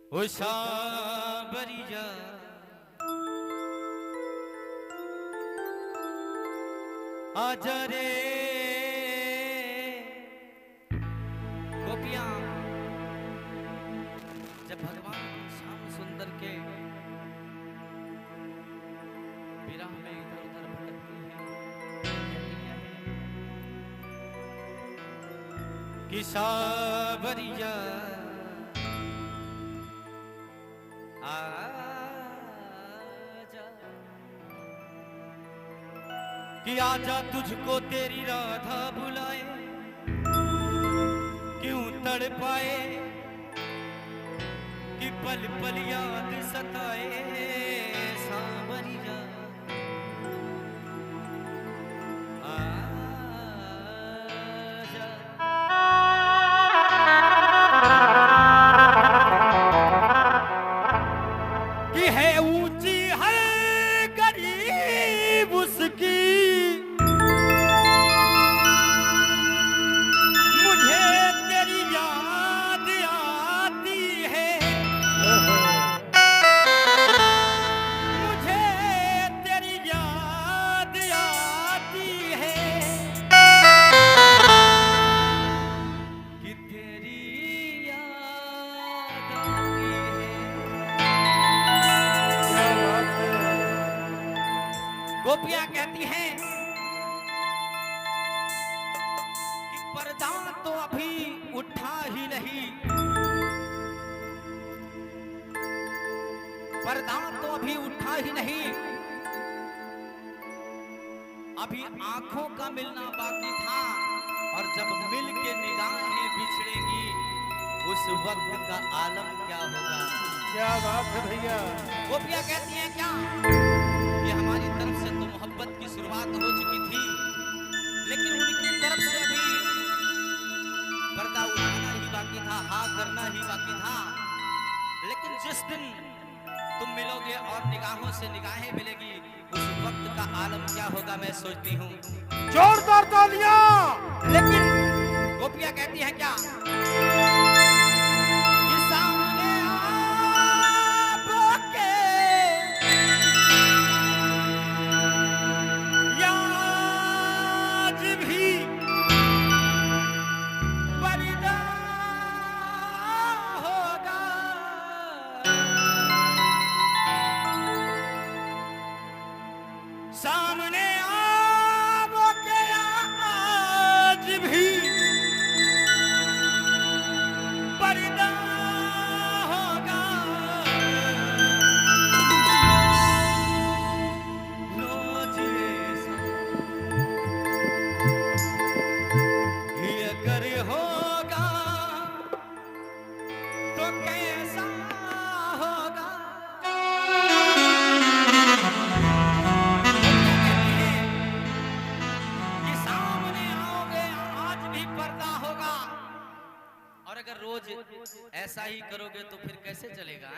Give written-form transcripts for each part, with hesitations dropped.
ओ सावरिया आजा रे गोपियां। जब भगवान श्याम सुंदर के विरह में इधर उधर भटकती हैं, कहती क्या है कि सावरिया आजा, कि आजा तुझको तेरी राधा बुलाए, क्यों तड़पाए कि पल पल याद सताए सावरिया आजा। कि है ऊंची है गरीब उसकी, मुझे तेरी याद आती है, मुझे तेरी याद आती है, कि तेरी याद आती है। गोपियां कहती हैं कि पर्दा तो अभी उठा ही नहीं, पर्दा तो अभी उठा ही नहीं, अभी आंखों का मिलना बाकी था, और जब मिल के निगाहें बिछड़ेंगी उस वक्त का आलम क्या होगा। क्या बात है भैया। गोपियां कहती हैं क्या कि हमारी तरफ से तो मोहब्बत की शुरुआत हो चुकी थी, लेकिन उनकी तरफ से अभी पर्दा उठाना ही बाकी था, हाँ करना ही बाकी था। लेकिन जिस दिन तुम मिलोगे और निगाहों से निगाहें मिलेगी, उस वक्त का आलम क्या होगा मैं सोचती हूँ। जोरदार तालियां। लेकिन गोपियां कहती हैं क्या कि सामने आके आज भी पर्दा होगा, सामने आके आज भी पर्दा होगा। रोज ऐसा ही अगर होगा तो कैसा होगा। कि सामने आओगे आज भी पर्दा होगा, और अगर रोज ऐसा ही करोगे तो फिर कैसे चलेगा।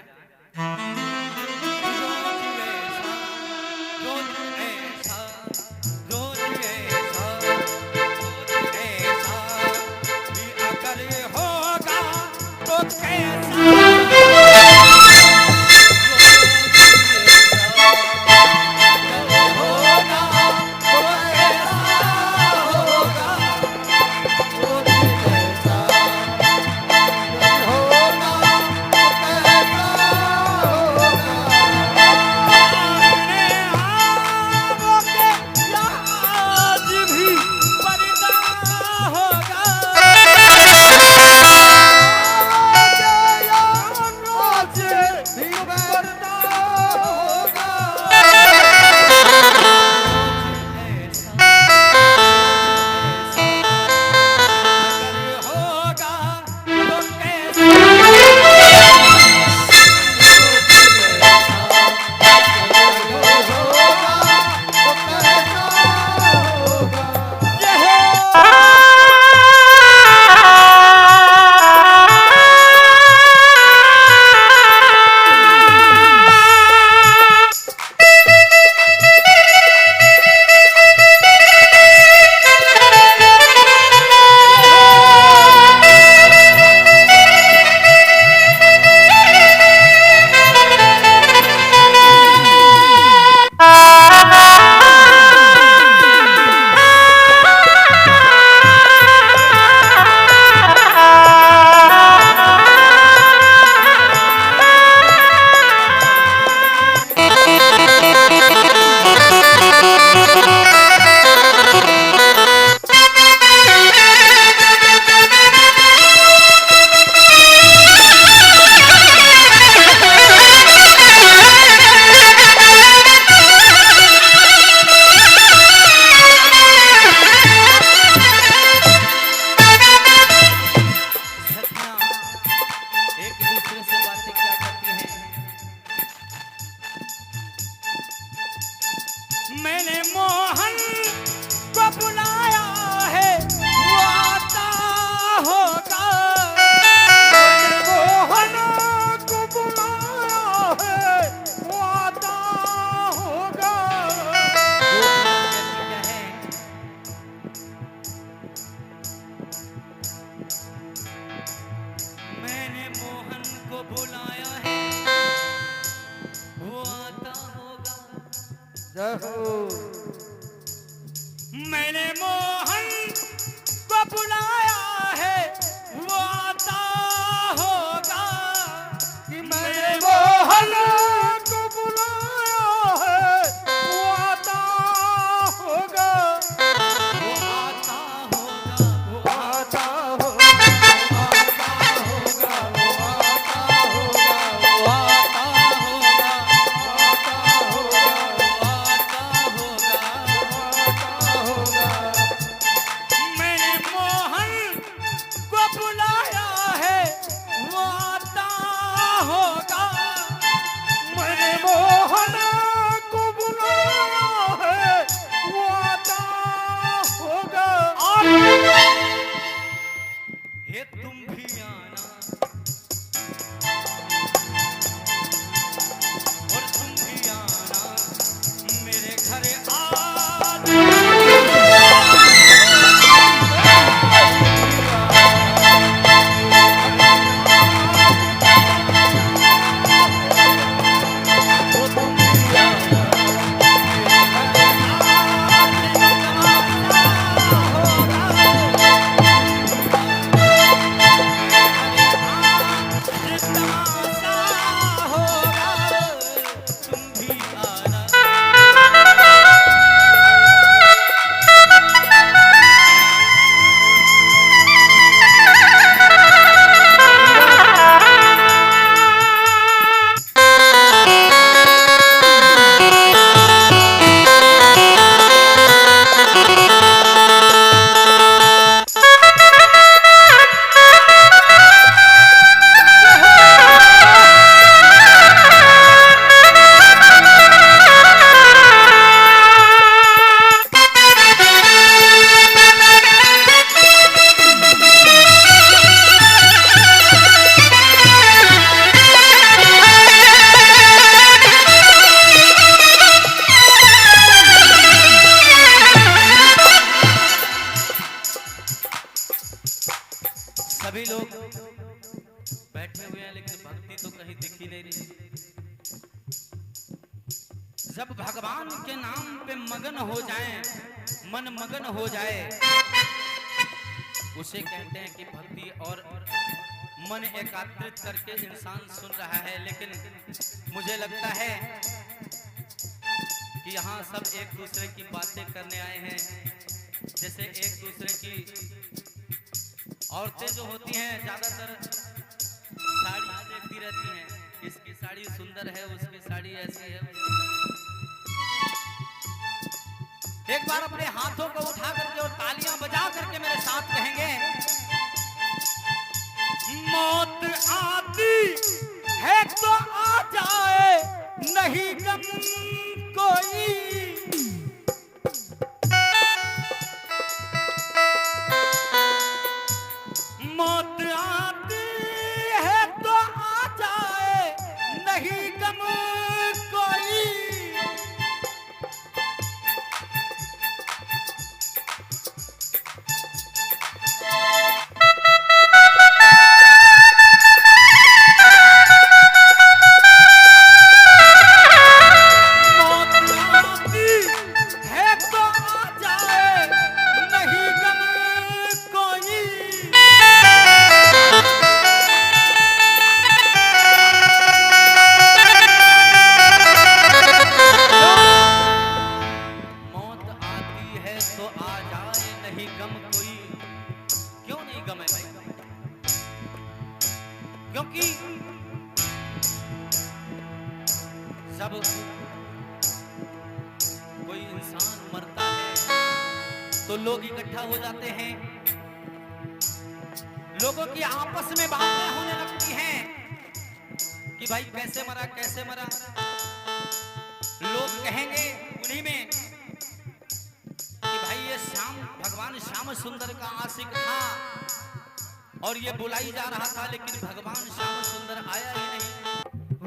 रोज ऐसा, रोज ऐसा, रोज ऐसा भी अगर होगा तो कैसा होगा, तो कैसा होगा। रोज ऐसा होगा तो कैसा होगा। सामने आओगे बुलाया है वो आता होगा। जय हो। मैंने मोहन को बुलाया है वो आता होगा। कि मैंने मोहन को बुलाया है वो आता होगा। वो आता होगा, वो आता होगा, आता होगा, वो आता होगा, आता होगा, आता होगा, आता होगा। आता होगा। मैंने मोहन को बुलाया है वो आता होगा। मैंने मोहन को बुलाया है वो आता होगा। हे तुम भी आना और तुम भी आना मेरे घर सभी लोग बैठे हुए हैं लेकिन भक्ति तो कहीं दिख ही नहीं रही। जब भगवान के नाम पे मगन हो जाए, मन मगन हो जाए, उसे कहते हैं कि भक्ति। और मन एकाग्रित करके इंसान सुन रहा है। लेकिन मुझे लगता है कि यहाँ सब एक दूसरे की बातें करने आए हैं। जैसे एक दूसरे की औरतें जो होती हैं ज्यादातर साड़ियाँ देखती रहती हैं, इसकी साड़ी सुंदर है, उसकी साड़ी ऐसी है। एक बार अपने हाथों को उठा करके और तालियां बजा करके मेरे साथ कहेंगे, मौत आती है तो आ जाए नहीं गम कोई। मौत आती है तो आ जाए नहीं गम कोई। क्योंकि जब कोई इंसान मरता है तो लोग इकट्ठा हो जाते हैं, लोगों की आपस में बातें होने लगती हैं कि भाई कैसे मरा कैसे मरा। लोग कहेंगे उन्हीं में कि भाई ये श्याम, भगवान श्याम सुंदर का आशिक था और ये बुलाई जा रहा था लेकिन भगवान श्याम सुंदर आया ही नहीं।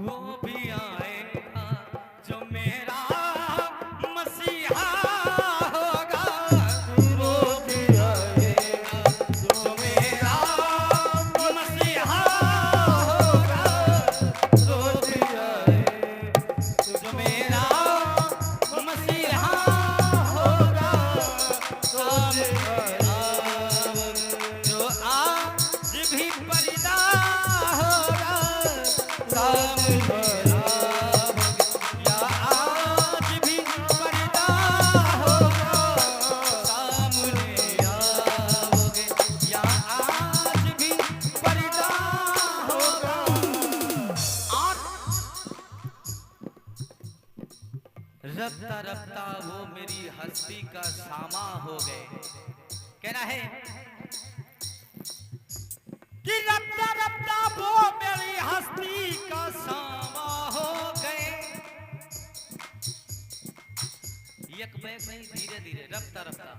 वो भी आएगा जो मेरा मसीहा होगा, वो भी आएगा जो मेरा मसीहा होगा। या आज भी पर्दा होगा, सामने आओगे या आज भी पर्दा होगा। रफ्ता रफ्ता वो मेरी हस्ती का सामा हो गए। कहना है कि रफ्ता रफ्ता वो मेरी हस्ती का सामा हो गए। एक बैग नहीं, धीरे धीरे रफ्ता रफ्ता,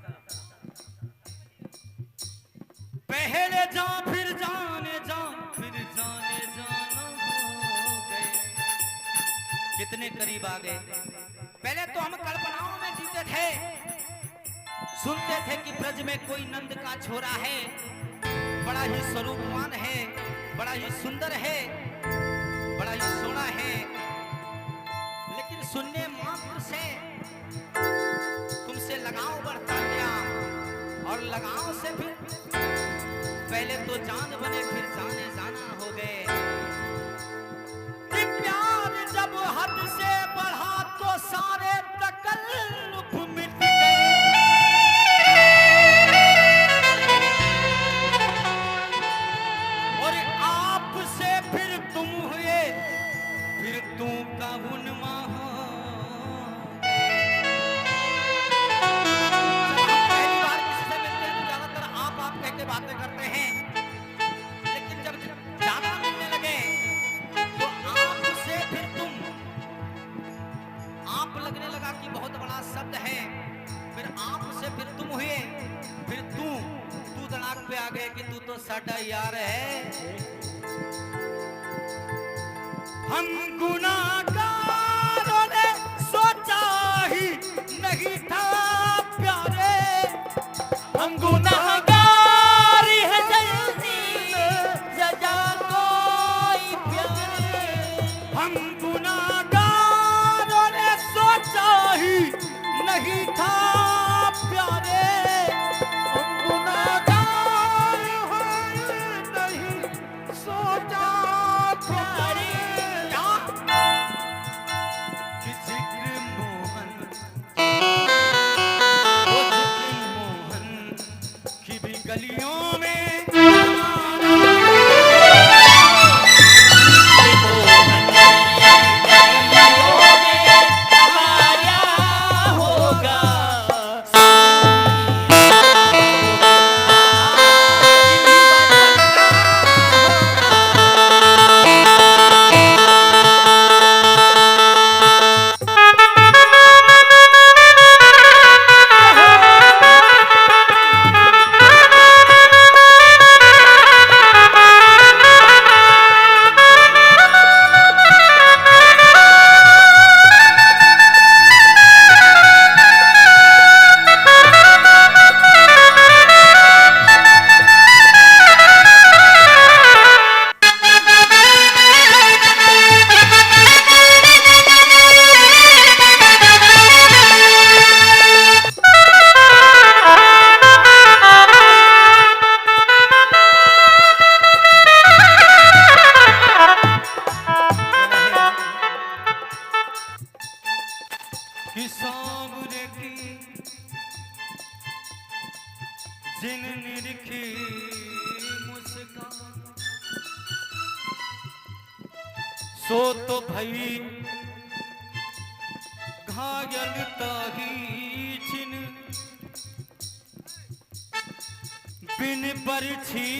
पहले जा फिर जाने जा फिर जाने जाना हो गए। कितने करीब आ गए। पहले तो हम कल्पनाओं में जीते थे, सुनते थे कि ब्रज में कोई नंद का छोरा है, बड़ा ही स्वरूपवान है, बड़ा ही सुंदर है, बड़ा ही सोना है। लेकिन सुनने मात्र से तुमसे लगाव बढ़ता गया, और लगाव से फिर पहले तो जान बने फिर जाने जाना हो गए। कि प्यार जब हद से बढ़ा तो सारे तकल्लुफ मिट गए। और आपसे फिर तुम हुए, फिर तू का उन्मा हो। पहली बार किसी से मिलते हैं तो ज्यादातर आप कह के बातें करते हैं, लेकिन जब ज्यादा मिलने लगे तो आपसे फिर तुम, आप लगने लगा कि बहुत बड़ा शब्द है। फिर आपसे फिर तुम हुए, फिर तू तड़ाक पे आ गए कि तू तो साडा यार है। हम गुनाहगारों ने सोचा ही नहीं था प्यारे, हम गुनाहगार हैं जल्दी सजा कोई प्यारे। हम गुनाहगारों ने सोचा ही नहीं था प्यारे, हम गुनाहगार हैं नहीं सोचा प्यारे। कि जिक्र मोहन, वो जिक्र मोहन की भी गलियों में कि सांवरे की जिन निरखी मुस्कान, सो तो भई घायल ताही जिन बिन बरछी